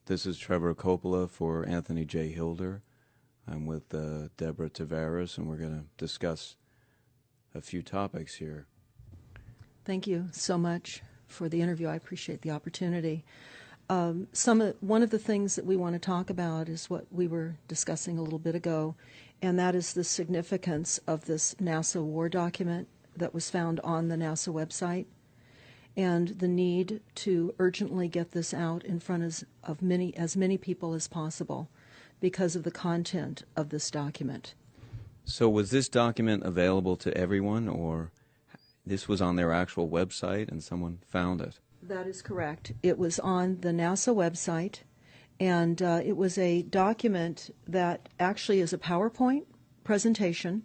This is Trevor Coppola for Anthony J. Hilder. I'm with Deborah Tavares, and we're going to discuss a few topics here. Thank you so much for the interview. I appreciate the opportunity. One of the things that we want to talk about is what we were discussing a little bit ago, and that is the significance of this NASA war document that was found on the NASA website, and the need to urgently get this out in front of as many people as possible because of the content of this document. So was this document available to everyone, or this was on their actual website and someone found it? That is correct. It was on the NASA website, and it was a document that actually is a PowerPoint presentation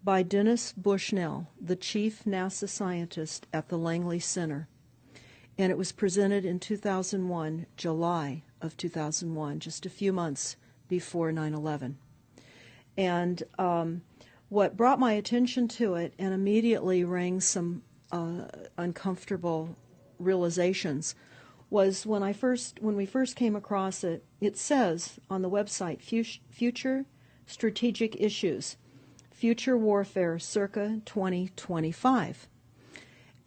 by Dennis Bushnell, the chief NASA scientist at the Langley Center. And it was presented in 2001, July of 2001, just a few months before 9/11. And what brought my attention to it and immediately rang some uncomfortable realizations was when we first came across it. It says on the website, Future Strategic Issues, Future Warfare circa 2025.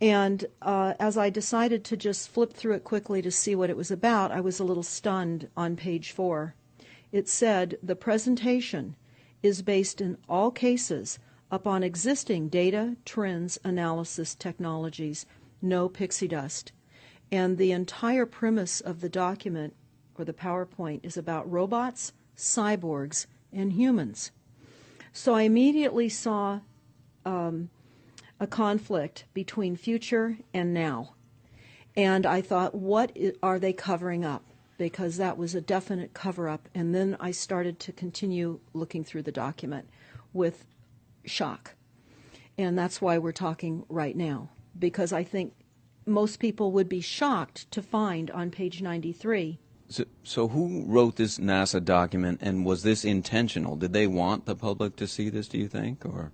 And as I decided to just flip through it quickly to see what it was about, I was a little stunned on page 4. It said, the presentation is based in all cases upon existing data, trends, analysis technologies, no pixie dust. And the entire premise of the document, or the PowerPoint, is about robots, cyborgs, and humans. So I immediately saw a conflict between future and now. And I thought, what are they covering up? Because that was a definite cover-up. And then I started to continue looking through the document with shock. And that's why we're talking right now, because I think most people would be shocked to find on page 93. So who wrote this NASA document, and was this intentional? Did they want the public to see this, do you think? Or?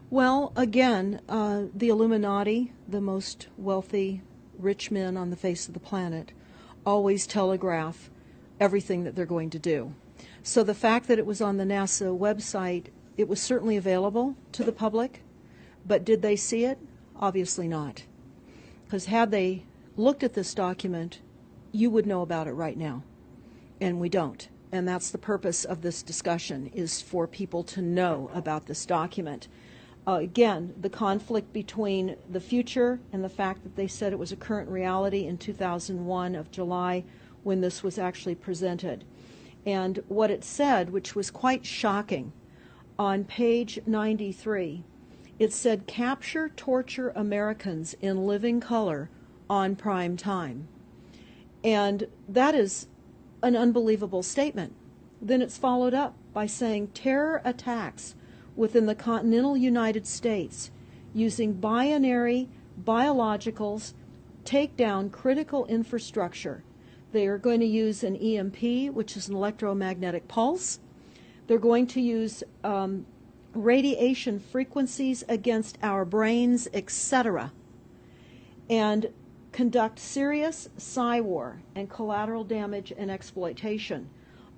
Well, again, the Illuminati, the most wealthy, rich men on the face of the planet, always telegraph everything that they're going to do. So the fact that it was on the NASA website, it was certainly available to the public, but did they see it? Obviously not. Because had they looked at this document, you would know about it right now. And we don't. And that's the purpose of this discussion, is for people to know about this document. Again, the conflict between the future and the fact that they said it was a current reality in 2001 of July when this was actually presented. And what it said, which was quite shocking, on page 93, it said, capture, torture Americans in living color on prime time. And that is an unbelievable statement. Then it's followed up by saying terror attacks within the continental United States using binary biologicals take down critical infrastructure. They are going to use an EMP, which is an electromagnetic pulse. They're going to use radiation frequencies against our brains, etc., and conduct serious psy-war and collateral damage and exploitation.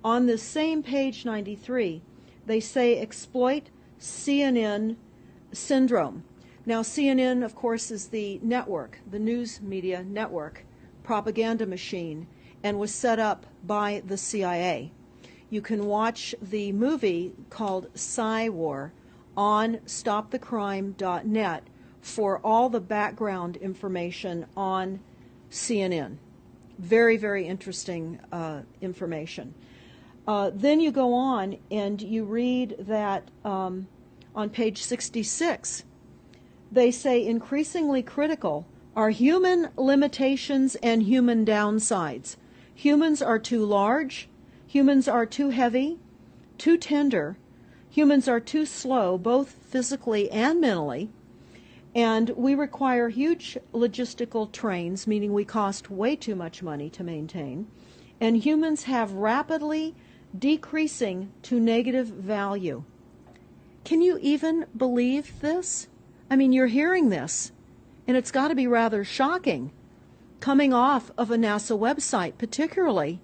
On this same page 93, they say exploit CNN syndrome. Now, CNN, of course, is the network, the news media network, propaganda machine, and was set up by the CIA. You can watch the movie called Psy-War on stopthecrime.net for all the background information on CNN. Very, very interesting information. Then you go on and you read that on page 66, they say increasingly critical are human limitations and human downsides. Humans are too large, humans are too heavy, too tender, humans are too slow, both physically and mentally, and we require huge logistical trains, meaning we cost way too much money to maintain, and humans have rapidly decreasing to negative value. Can you even believe this? I mean, you're hearing this, and it's got to be rather shocking coming off of a NASA website, particularly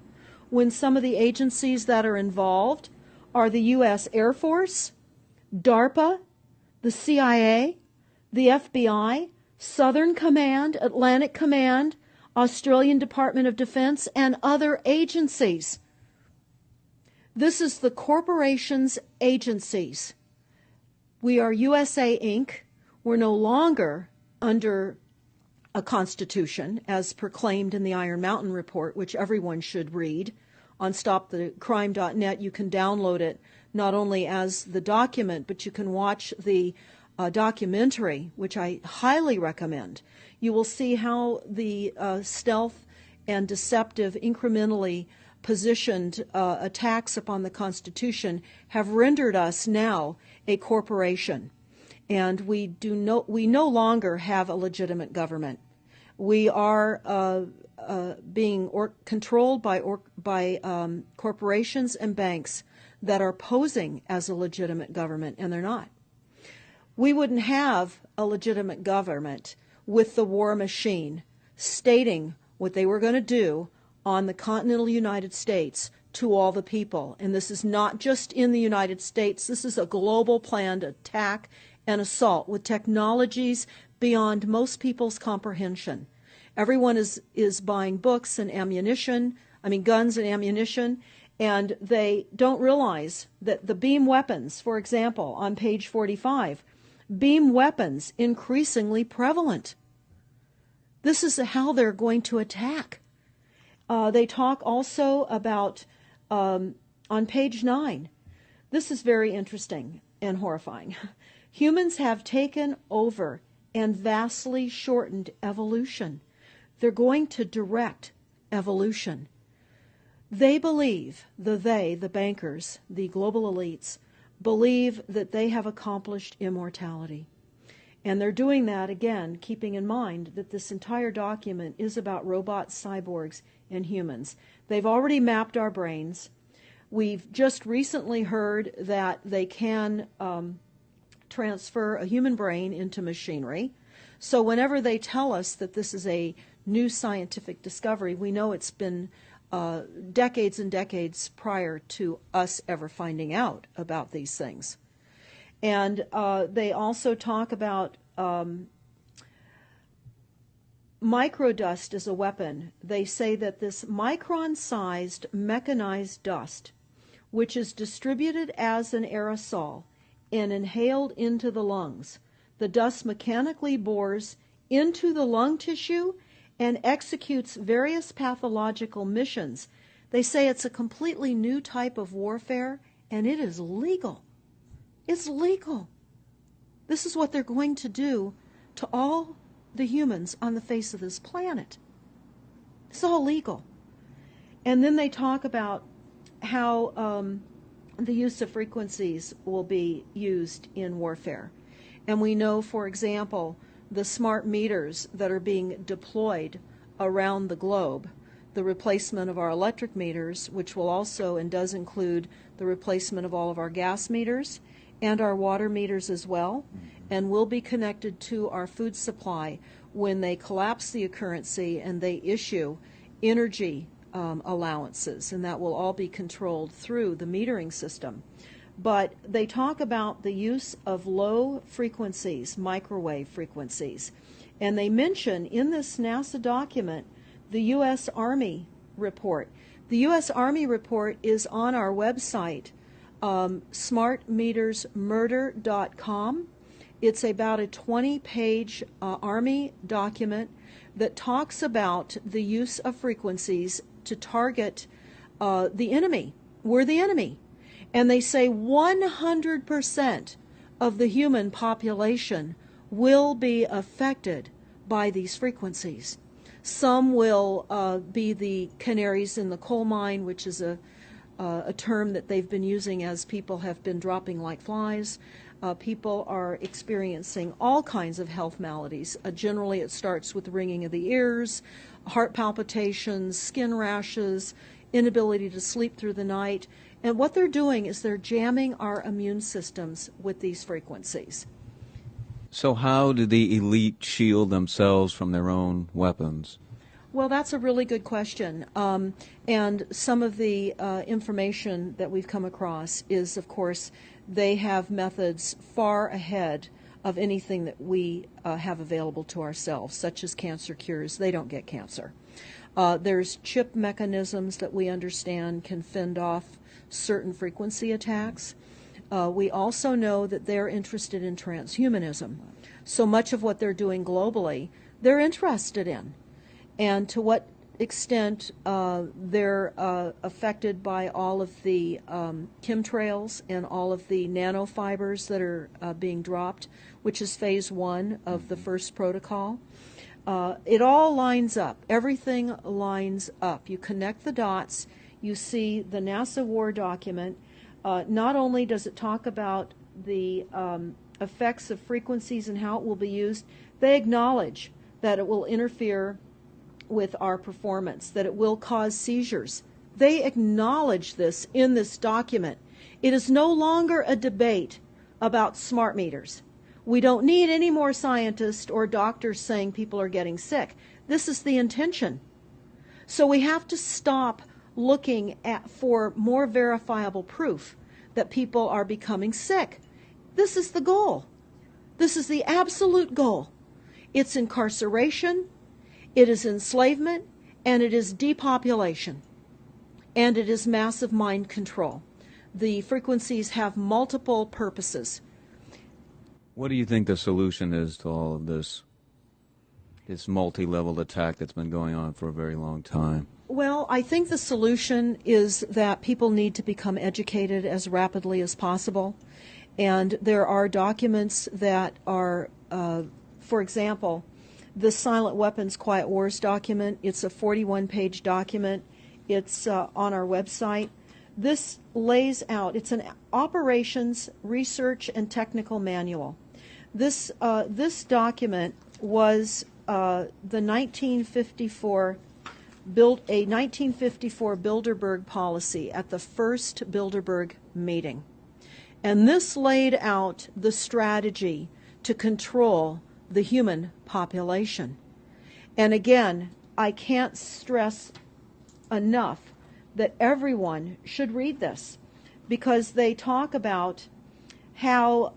when some of the agencies that are involved are the U.S. Air Force, DARPA, the CIA, the FBI, Southern Command, Atlantic Command, Australian Department of Defense, and other agencies. This is the corporation's agencies. We are USA Inc. We're no longer under a constitution as proclaimed in the Iron Mountain Report, which everyone should read. On stopthecrime.net, you can download it not only as the document, but you can watch the documentary, which I highly recommend. You will see how the stealth and deceptive, incrementally positioned attacks upon the Constitution have rendered us now a corporation. And we no longer have a legitimate government. We are being controlled by corporations and banks that are posing as a legitimate government, and they're not. We wouldn't have a legitimate government with the war machine stating what they were going to do on the continental United States to all the people. And this is not just in the United States. This is a global planned attack and assault with technologies beyond most people's comprehension. Everyone is buying books and guns and ammunition, and they don't realize that the beam weapons, for example, on page 45, beam weapons increasingly prevalent. This is how they're going to attack. They talk also about, on page 9, this is very interesting and horrifying. Humans have taken over and vastly shortened evolution. They're going to direct evolution. They believe, the bankers, the global elites, believe that they have accomplished immortality. And they're doing that, again, keeping in mind that this entire document is about robots, cyborgs, and humans. They've already mapped our brains. We've just recently heard that they can transfer a human brain into machinery. So whenever they tell us that this is a new scientific discovery, we know it's been decades and decades prior to us ever finding out about these things. And they also talk about microdust as a weapon. They say that this micron-sized mechanized dust, which is distributed as an aerosol and inhaled into the lungs, the dust mechanically bores into the lung tissue and executes various pathological missions. They say it's a completely new type of warfare, and it is legal. It's legal. This is what they're going to do to all the humans on the face of this planet. It's all legal. And then they talk about how the use of frequencies will be used in warfare. And we know, for example, the smart meters that are being deployed around the globe, the replacement of our electric meters, which will also and does include the replacement of all of our gas meters and our water meters as well, and will be connected to our food supply when they collapse the currency and they issue energy allowances, and that will all be controlled through the metering system. But they talk about the use of low frequencies, microwave frequencies, and they mention in this NASA document the U.S. Army report. The U.S. Army report is on our website, smartmetersmurder.com. It's about a 20-page Army document that talks about the use of frequencies to target the enemy. We're the enemy. And they say 100% of the human population will be affected by these frequencies. Some will be the canaries in the coal mine, which is a term that they've been using as people have been dropping like flies. People are experiencing all kinds of health maladies. Generally, it starts with ringing of the ears, heart palpitations, skin rashes, inability to sleep through the night. And what they're doing is they're jamming our immune systems with these frequencies. So how do the elite shield themselves from their own weapons? Well, that's a really good question. And some of the information that we've come across is, of course, they have methods far ahead of anything that we have available to ourselves, such as cancer cures. They don't get cancer. There's chip mechanisms that we understand can fend off certain frequency attacks. We also know that they're interested in transhumanism. So much of what they're doing globally, they're interested in. And to what extent they're affected by all of the chemtrails and all of the nanofibers that are being dropped, which is phase 1 of the first protocol. It all lines up. Everything lines up. You connect the dots. You see the NASA war document. Not only does it talk about the effects of frequencies and how it will be used, they acknowledge that it will interfere with our performance, that it will cause seizures. They acknowledge this in this document. It is no longer a debate about smart meters. We don't need any more scientists or doctors saying people are getting sick. This is the intention. So we have to stop looking for more verifiable proof that people are becoming sick. This is the goal. This is the absolute goal. It's incarceration, it is enslavement, and it is depopulation, and it is massive mind control. The frequencies have multiple purposes. What do you think the solution is to all of this multi-level attack that's been going on for a very long time? Well, I think the solution is that people need to become educated as rapidly as possible. And there are documents that are, for example, the Silent Weapons Quiet Wars document. It's a 41-page document. It's on our website. This lays out, it's an operations, research, and technical manual. This document was the 1954 Bilderberg policy at the first Bilderberg meeting. And this laid out the strategy to control the human population. And again, I can't stress enough that everyone should read this, because they talk about how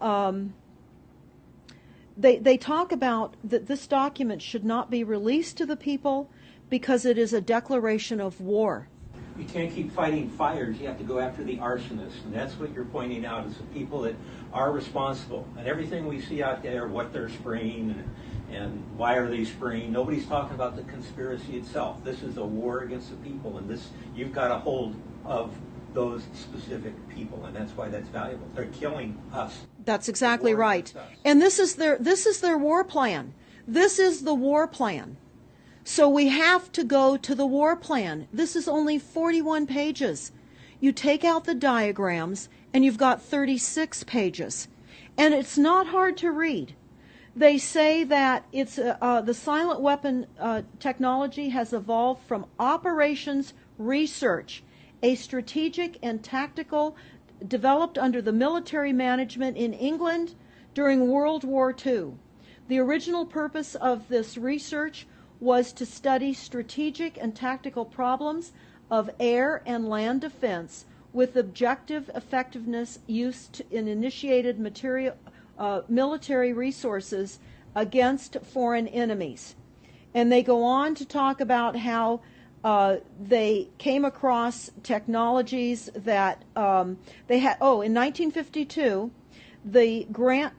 they talk about that this document should not be released to the people because it is a declaration of war. You can't keep fighting fires. You have to go after the arsonists. And that's what you're pointing out, is the people that are responsible. And everything we see out there, what they're spraying and why are they spraying, nobody's talking about the conspiracy itself. This is a war against the people, and this, you've got a hold of those specific people, and that's why that's valuable. They're killing us. That's exactly right. And this is their war plan. This is the war plan. So we have to go to the war plan. This is only 41 pages. You take out the diagrams and you've got 36 pages. And it's not hard to read. They say that it's the silent weapon technology has evolved from operations research, a strategic and tactical developed under the military management in England during World War II. The original purpose of this research was to study strategic and tactical problems of air and land defense with objective effectiveness used in initiated military resources against foreign enemies. And they go on to talk about how they came across technologies that they had. Oh, in 1952, the grant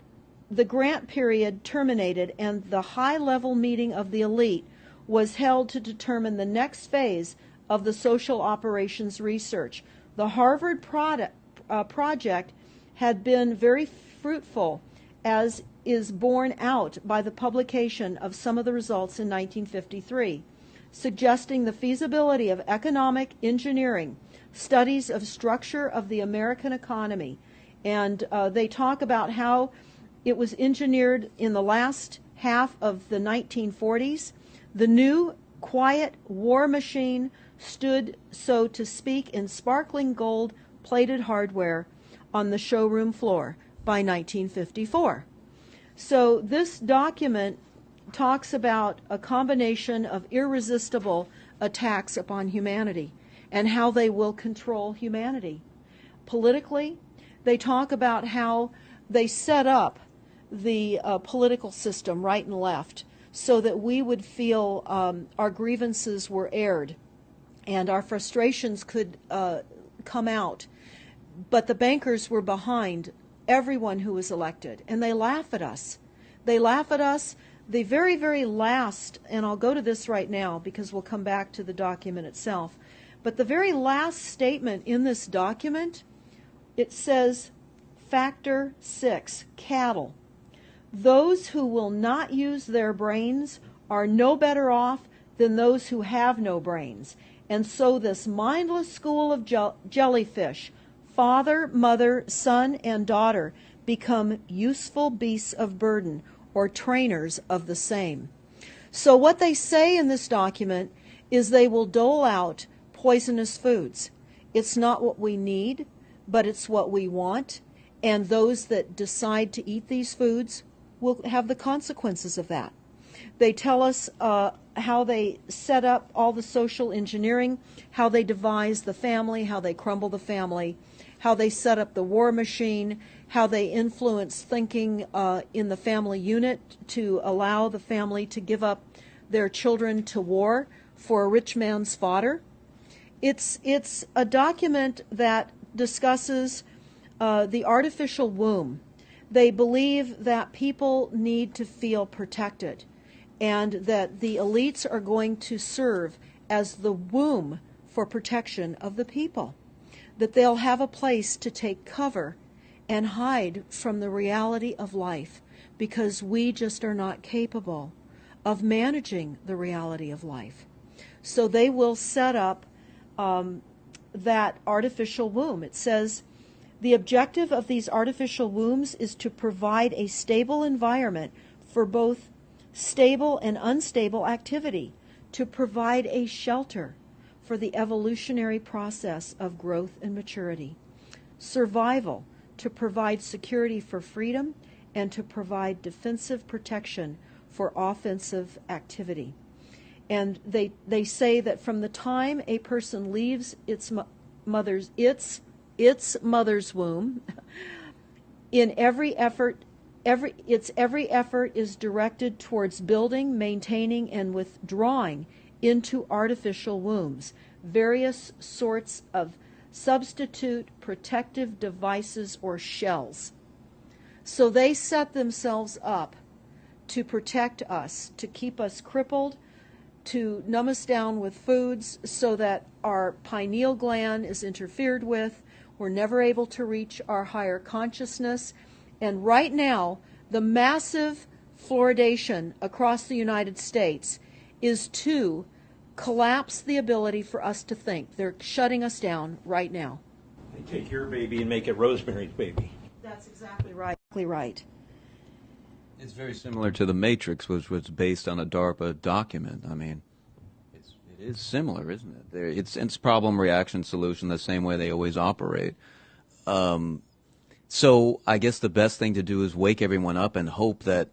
period terminated, and the high-level meeting of the elite was held to determine the next phase of the social operations research. The Harvard project had been very fruitful, as is borne out by the publication of some of the results in 1953, suggesting the feasibility of economic engineering, studies of structure of the American economy. And they talk about how it was engineered in the last half of the 1940s. The new quiet war machine stood, so to speak, in sparkling gold-plated hardware on the showroom floor by 1954. So this document talks about a combination of irresistible attacks upon humanity and how they will control humanity. Politically, they talk about how they set up the political system right and left so that we would feel our grievances were aired and our frustrations could come out. But the bankers were behind everyone who was elected, and they laugh at us. They laugh at us. The very, very last, and I'll go to this right now because we'll come back to the document itself, but the very last statement in this document, it says, Factor 6, cattle. Those who will not use their brains are no better off than those who have no brains. And so this mindless school of jellyfish, father, mother, son, and daughter, become useful beasts of burden, or trainers of the same. So what they say in this document is they will dole out poisonous foods. It's not what we need, but it's what we want, and those that decide to eat these foods will have the consequences of that. They tell us how they set up all the social engineering, how they devise the family, how they crumble the family, how they set up the war machine, how they influence thinking in the family unit to allow the family to give up their children to war for a rich man's fodder. It's a document that discusses the artificial womb. They believe that people need to feel protected and that the elites are going to serve as the womb for protection of the people, that they'll have a place to take cover and hide from the reality of life because we just are not capable of managing the reality of life. So they will set up that artificial womb. It says, the objective of these artificial wombs is to provide a stable environment for both stable and unstable activity, to provide a shelter for the evolutionary process of growth and maturity, survival, to provide security for freedom, and to provide defensive protection for offensive activity. And they say that from the time a person leaves its mother's womb, in every effort is directed towards building, maintaining, and withdrawing into artificial wombs various sorts of substitute protective devices or shells. So they set themselves up to protect us, to keep us crippled, to numb us down with foods so that our pineal gland is interfered with. We're never able to reach our higher consciousness. And right now, the massive fluoridation across the United States is to collapse the ability for us to think. They're shutting us down right now. They take your baby and make it Rosemary's Baby. That's exactly right. Right. It's very similar to The Matrix, which was based on a DARPA document. I mean, it is similar, isn't it? It's problem, reaction, solution, the same way they always operate. So I guess the best thing to do is wake everyone up and hope that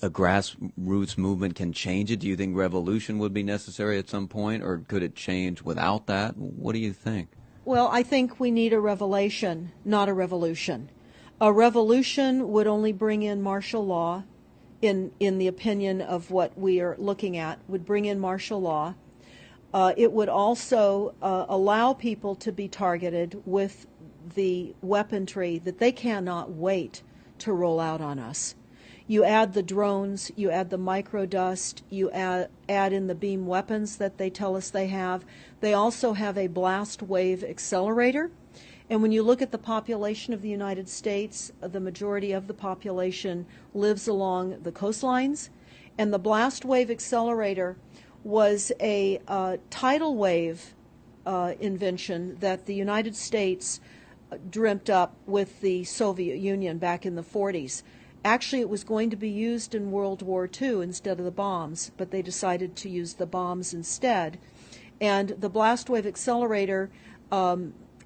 a grassroots movement can change it. Do you think revolution would be necessary at some point, or could it change without that? What do you think? Well, I think we need a revelation, not a revolution. A revolution would only bring in martial law, in the opinion of what we are looking at, would bring in martial law. It would also allow people to be targeted with the weaponry that they cannot wait to roll out on us. You add the drones, you add the microdust, you add in the beam weapons that they tell us they have. They also have a blast wave accelerator. And when you look at the population of the United States, the majority of the population lives along the coastlines. And the blast wave accelerator was a tidal wave invention that the United States dreamt up with the Soviet Union back in the 40s. Actually, it was going to be used in World War II instead of the bombs, but they decided to use the bombs instead. And the blast wave accelerator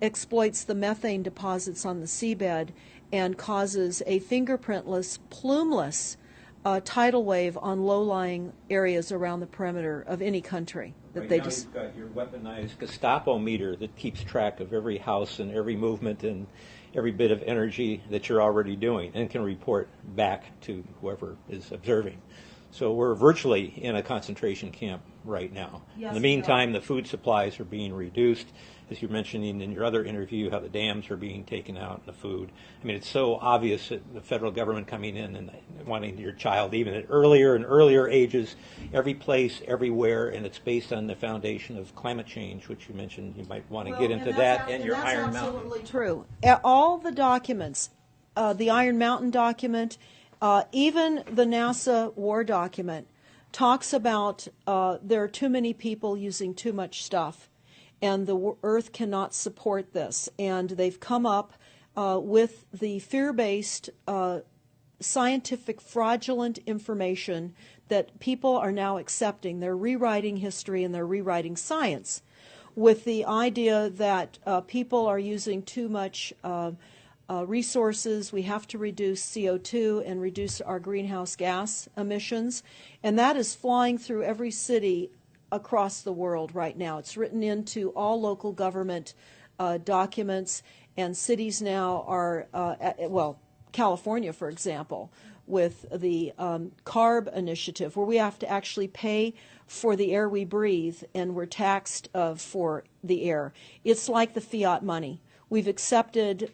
exploits the methane deposits on the seabed and causes a fingerprintless, plumeless tidal wave on low-lying areas around the perimeter of any country. That Right they now just you've got your weaponized Gestapo meter that keeps track of every house and every movement and every bit of energy that you're already doing and can report back to whoever is observing. So we're virtually in a concentration camp right now. Yes, in the we are. meantime, the food supplies are being reduced. As you're mentioning in your other interview, how the dams are being taken out and the food. I mean, it's so obvious that the federal government coming in and wanting your child even at earlier and earlier ages, every place, everywhere, and it's based on the foundation of climate change, which you mentioned. You might want to get into that and your Iron that's Mountain. absolutely true. All the documents, the Iron Mountain document, even the NASA war document, talks about there are too many people using too much stuff, and the Earth cannot support this. And they've come up with the fear-based, scientific, fraudulent information that people are now accepting. They're rewriting history and they're rewriting science with the idea that people are using too much resources. We have to reduce CO2 and reduce our greenhouse gas emissions. And that is flying through every city across the world right now. It's written into all local government documents, and cities now are, California, for example, with the CARB initiative, where we have to actually pay for the air we breathe, and we're taxed for the air. It's like the fiat money. We've accepted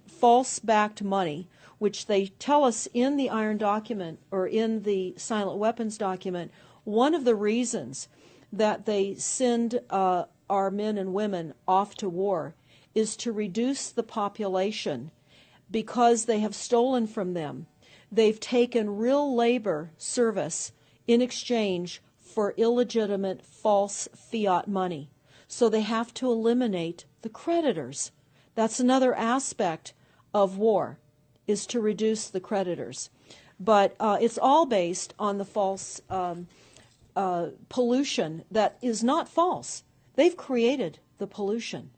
false-backed money, which they tell us in the Iron document or in the Silent Weapons document. One of the reasons that they send our men and women off to war is to reduce the population because they have stolen from them. They've taken real labor service in exchange for illegitimate false fiat money. So they have to eliminate the creditors. That's another aspect of war, is to reduce the creditors. But it's all based on the false pollution that is not false. They've created the pollution.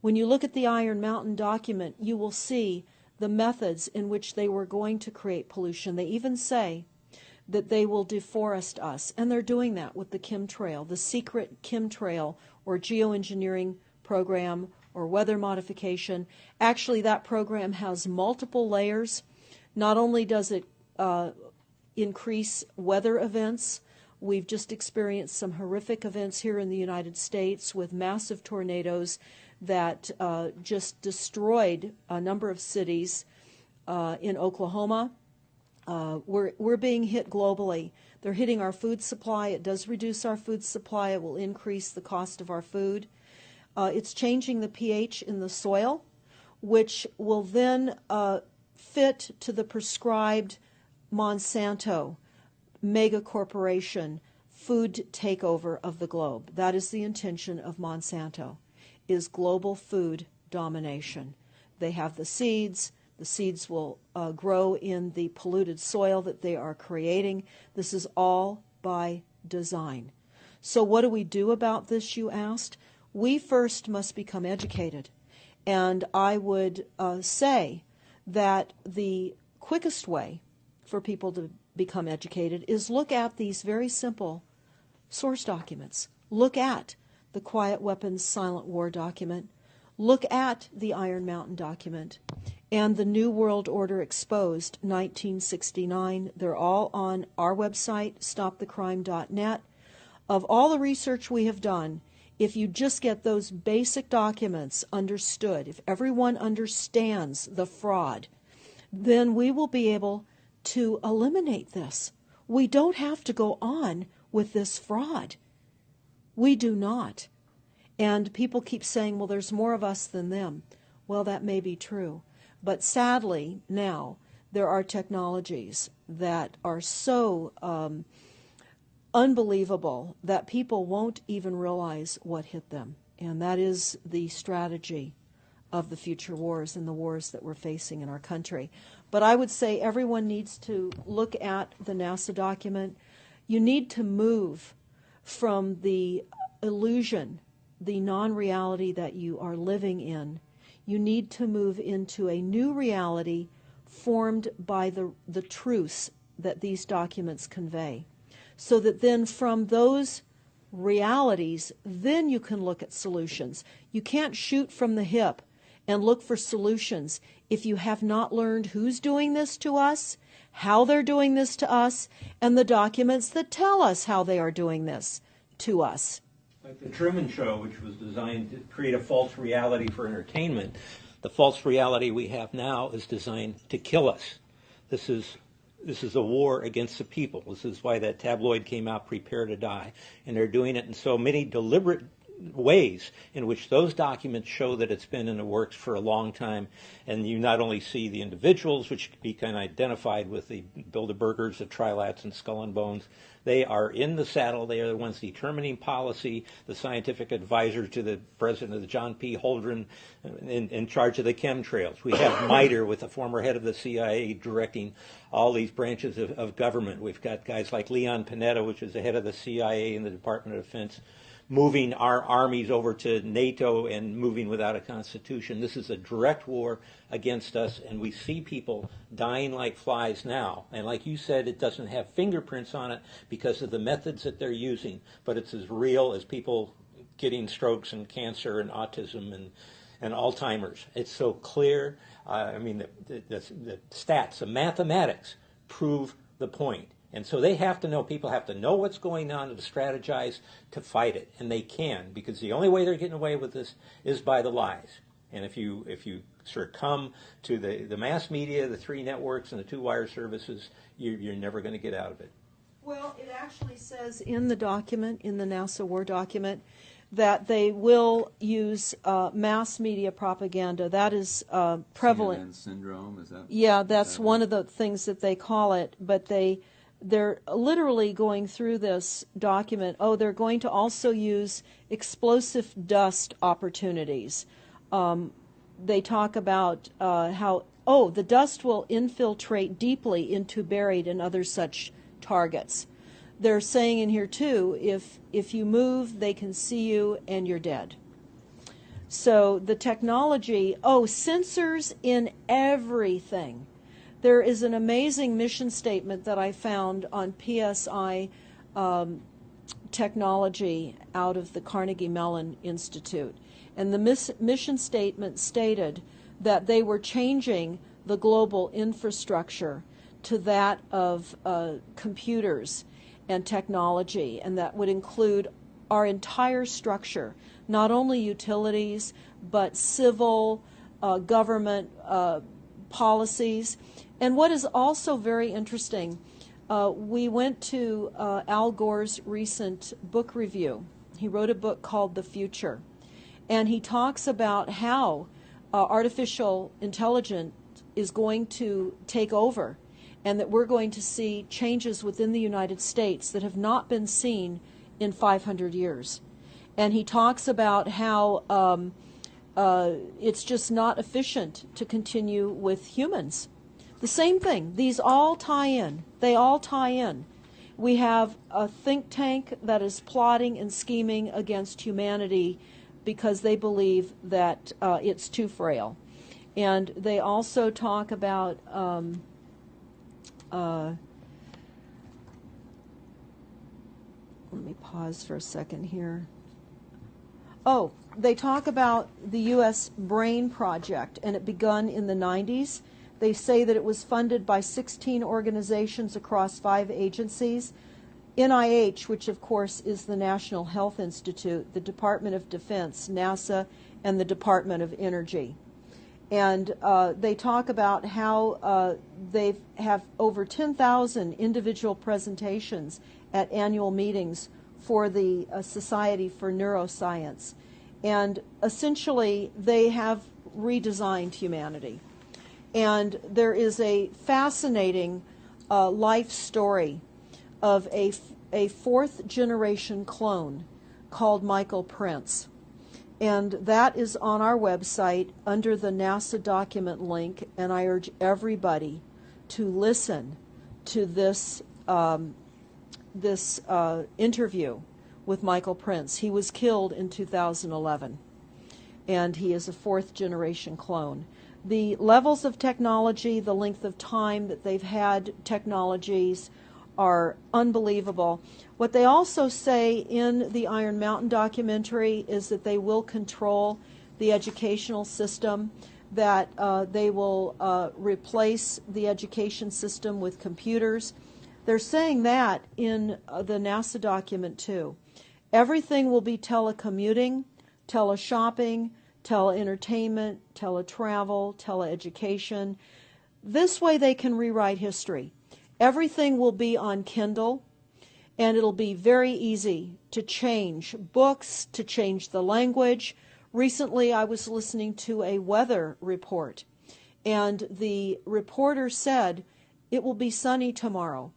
When you look at the Iron Mountain document, you will see the methods in which they were going to create pollution. They even say that they will deforest us, and they're doing that with the chemtrail, the secret chemtrail or geoengineering program or weather modification. Actually, that program has multiple layers. Not only does it increase weather events, we've just experienced some horrific events here in the United States with massive tornadoes that just destroyed a number of cities in Oklahoma. We're being hit globally. They're hitting our food supply. It does reduce our food supply. It will increase the cost of our food. It's changing the pH in the soil, which will then fit to the prescribed Monsanto mega corporation food takeover of the globe. That is the intention of Monsanto, is global food domination. They have the seeds. The seeds will grow in the polluted soil that they are creating. This is all by design. So what do we do about this, you asked? We first must become educated. And I would say that the quickest way for people to become educated is look at these very simple source documents. Look at the Quiet Weapons Silent War document. Look at the Iron Mountain document and the New World Order Exposed 1969. They're all on our website, stopthecrime.net. Of all the research we have done, if you just get those basic documents understood, if everyone understands the fraud, then we will be able to eliminate this. We don't have to go on with this fraud. We do not. And people keep saying, well, there's more of us than them. Well, that may be true. But sadly, now, there are technologies that are so unbelievable that people won't even realize what hit them. And that is the strategy of the future wars and the wars that we're facing in our country. But I would say everyone needs to look at the NASA document. You need to move from the illusion, the non-reality that you are living in. You need to move into a new reality formed by the truths that these documents convey. So that then from those realities, then you can look at solutions. You can't shoot from the hip and look for solutions if you have not learned who's doing this to us, how they're doing this to us, and the documents that tell us how they are doing this to us. Like the Truman Show, which was designed to create a false reality for entertainment, the false reality we have now is designed to kill us. This is a war against the people. This is why that tabloid came out, Prepare to Die. And they're doing it in so many deliberate ways in which those documents show that it's been in the works for a long time. And you not only see the individuals, which can be kind of identified with the Bilderbergers, the Trilats, and Skull and Bones. They are in the saddle. They are the ones determining policy, the scientific advisor to the president of the John P. Holdren in charge of the chemtrails. We have MITRE with the former head of the CIA directing all these branches of government. We've got guys like Leon Panetta, which is the head of the CIA and the Department of Defense, moving our armies over to NATO and moving without a constitution. This is a direct war against us, and we see people dying like flies now. And like you said, it doesn't have fingerprints on it because of the methods that they're using, but it's as real as people getting strokes and cancer and autism and Alzheimer's. It's so clear. The stats, the mathematics prove the point. And so they have to know, people have to know what's going on to strategize to fight it. And they can, because the only way they're getting away with this is by the lies. And if you succumb to the mass media, the three networks, and the two wire services, you're never going to get out of it. Well, it actually says in the document, in the NASA War document, that they will use mass media propaganda. That is prevalent. CNN syndrome, is that? Yeah, that's one of the things that they call it. But they're literally going through this document. Oh, they're going to also use explosive dust opportunities. They talk about how, the dust will infiltrate deeply into buried and other such targets. They're saying in here, too, if you move, they can see you and you're dead. So the technology, sensors in everything. There is an amazing mission statement that I found on PSI technology out of the Carnegie Mellon Institute. And the mission statement stated that they were changing the global infrastructure to that of computers and technology, and that would include our entire structure, not only utilities, but civil, government policies. And what is also very interesting, we went to Al Gore's recent book review. He wrote a book called The Future, and he talks about how artificial intelligence is going to take over, and that we're going to see changes within the United States that have not been seen in 500 years. And he talks about how it's just not efficient to continue with humans. The same thing. These all tie in. They all tie in. We have a think tank that is plotting and scheming against humanity because they believe that it's too frail. And they also talk about let me pause for a second here. They talk about the U.S. Brain Project, and it begun in the 90s. They say that it was funded by 16 organizations across 5 agencies. NIH, which of course is the National Health Institute, the Department of Defense, NASA, and the Department of Energy. And they talk about how they have over 10,000 individual presentations at annual meetings for the Society for Neuroscience. And essentially, they have redesigned humanity. And there is a fascinating life story of a 4th-generation clone called Michael Prince. And that is on our website under the NASA document link, and I urge everybody to listen to this interview with Michael Prince. He was killed in 2011, and he is a 4th-generation clone. The levels of technology, the length of time that they've had technologies are unbelievable. What they also say in the Iron Mountain documentary is that they will control the educational system, that they will replace the education system with computers. They're saying that in the NASA document too. Everything will be telecommuting, teleshopping, teleentertainment, teletravel, teleeducation. This way they can rewrite history. Everything will be on Kindle, and it'll be very easy to change books, to change the language. Recently, I was listening to a weather report, and the reporter said, it will be sunny tomorrow.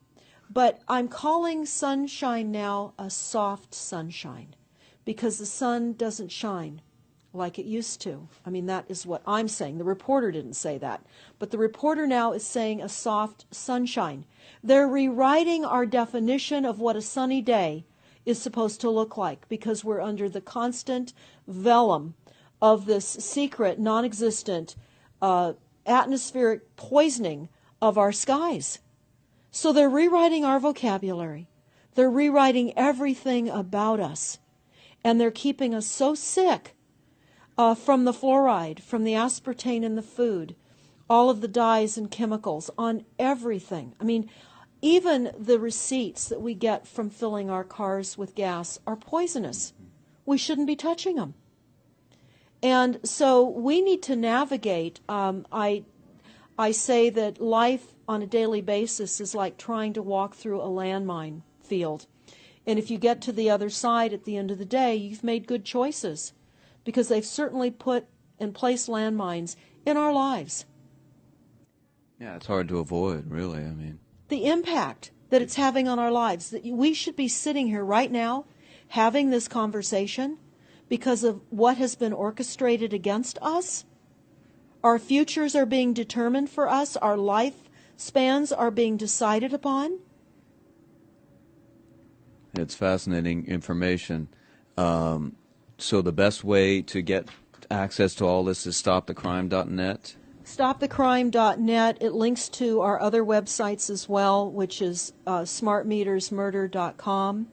But I'm calling sunshine now a soft sunshine, because the sun doesn't shine like it used to. I mean, that is what I'm saying. The reporter didn't say that. But the reporter now is saying a soft sunshine. They're rewriting our definition of what a sunny day is supposed to look like, because we're under the constant vellum of this secret, non-existent atmospheric poisoning of our skies. So they're rewriting our vocabulary. They're rewriting everything about us. And they're keeping us so sick from the fluoride, from the aspartame in the food, all of the dyes and chemicals on everything. I mean, even the receipts that we get from filling our cars with gas are poisonous. We shouldn't be touching them. And so we need to navigate. I say that life on a daily basis is like trying to walk through a landmine field. And if you get to the other side at the end of the day, you've made good choices, because they've certainly put and placed landmines in our lives. Yeah, it's hard to avoid, really. I mean, the impact that it's having on our lives, that we should be sitting here right now having this conversation because of what has been orchestrated against us. Our futures are being determined for us. Our lifespans are being decided upon. it's fascinating information. So the best way to get access to all this is stopthecrime.net? StopTheCrime.net. It links to our other websites as well, which is smartmetersmurder.com.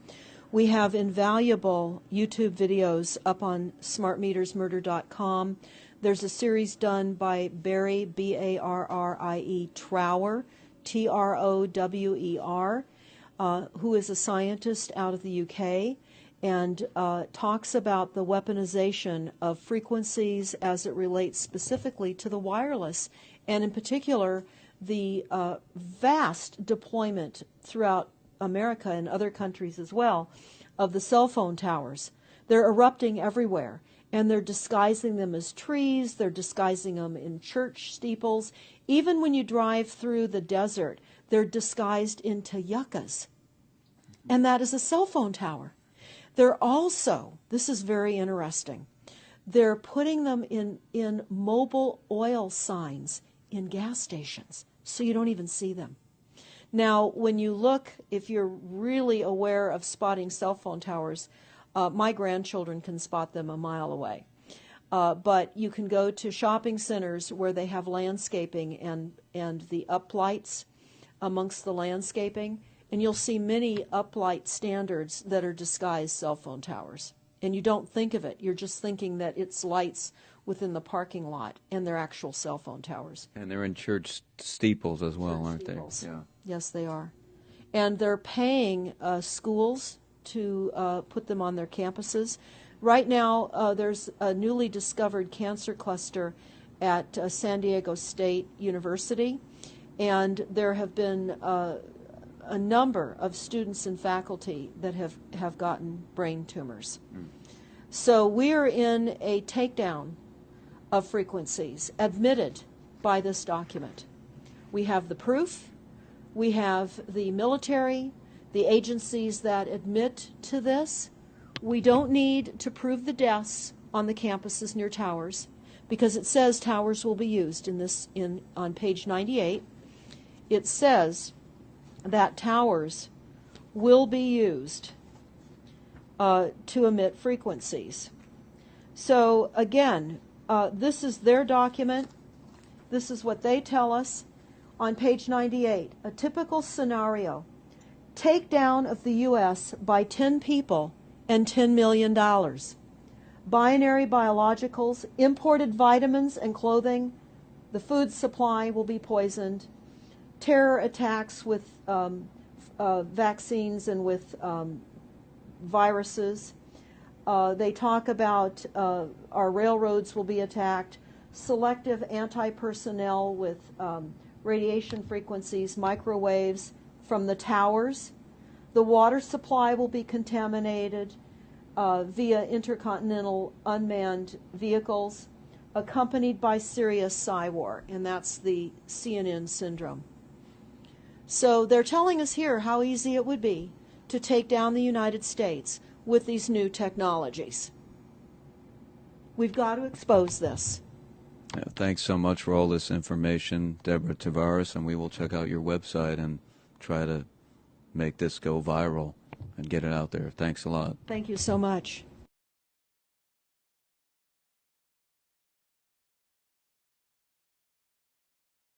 We have invaluable YouTube videos up on smartmetersmurder.com. There's a series done by Barry, B-A-R-R-I-E, Trower, T-R-O-W-E-R, who is a scientist out of the UK, and talks about the weaponization of frequencies as it relates specifically to the wireless, and in particular the vast deployment throughout America and other countries as well of the cell phone towers. They're erupting everywhere, and they're disguising them as trees, they're disguising them in church steeples. Even when you drive through the desert, they're disguised into yuccas, and that is a cell phone tower. They're also, this is very interesting, they're putting them in mobile oil signs in gas stations, so you don't even see them. Now, when you look, if you're really aware of spotting cell phone towers, my grandchildren can spot them a mile away. But you can go to shopping centers where they have landscaping and the uplights amongst the landscaping, and you'll see many uplight standards that are disguised cell phone towers. And you don't think of it. You're just thinking that it's lights within the parking lot, and they're actual cell phone towers. And they're in church steeples as well, Church aren't steeples. they? Yeah. Yes, they are. And they're paying schools to put them on their campuses. Right now, there's a newly discovered cancer cluster at San Diego State University, and there have been a number of students and faculty that have gotten brain tumors. So we're in a takedown of frequencies admitted by this document. We have the proof, we have the military, the agencies that admit to this. We don't need to prove the deaths on the campuses near towers, because it says towers will be used on page 98. It says that towers will be used to emit frequencies. So again, this is their document. This is what they tell us on page 98. A typical scenario: takedown of the U.S. by 10 people and $10 million. Binary biologicals, imported vitamins and clothing, the food supply will be poisoned, terror attacks with vaccines and with viruses. They talk about our railroads will be attacked, selective anti-personnel with radiation frequencies, microwaves from the towers. The water supply will be contaminated via intercontinental unmanned vehicles, accompanied by serious psy-war, and that's the CNN syndrome. So they're telling us here how easy it would be to take down the United States with these new technologies. We've got to expose this. Yeah, thanks so much for all this information, Deborah Tavares, and we will check out your website and try to make this go viral and get it out there. Thanks a lot. Thank you so much.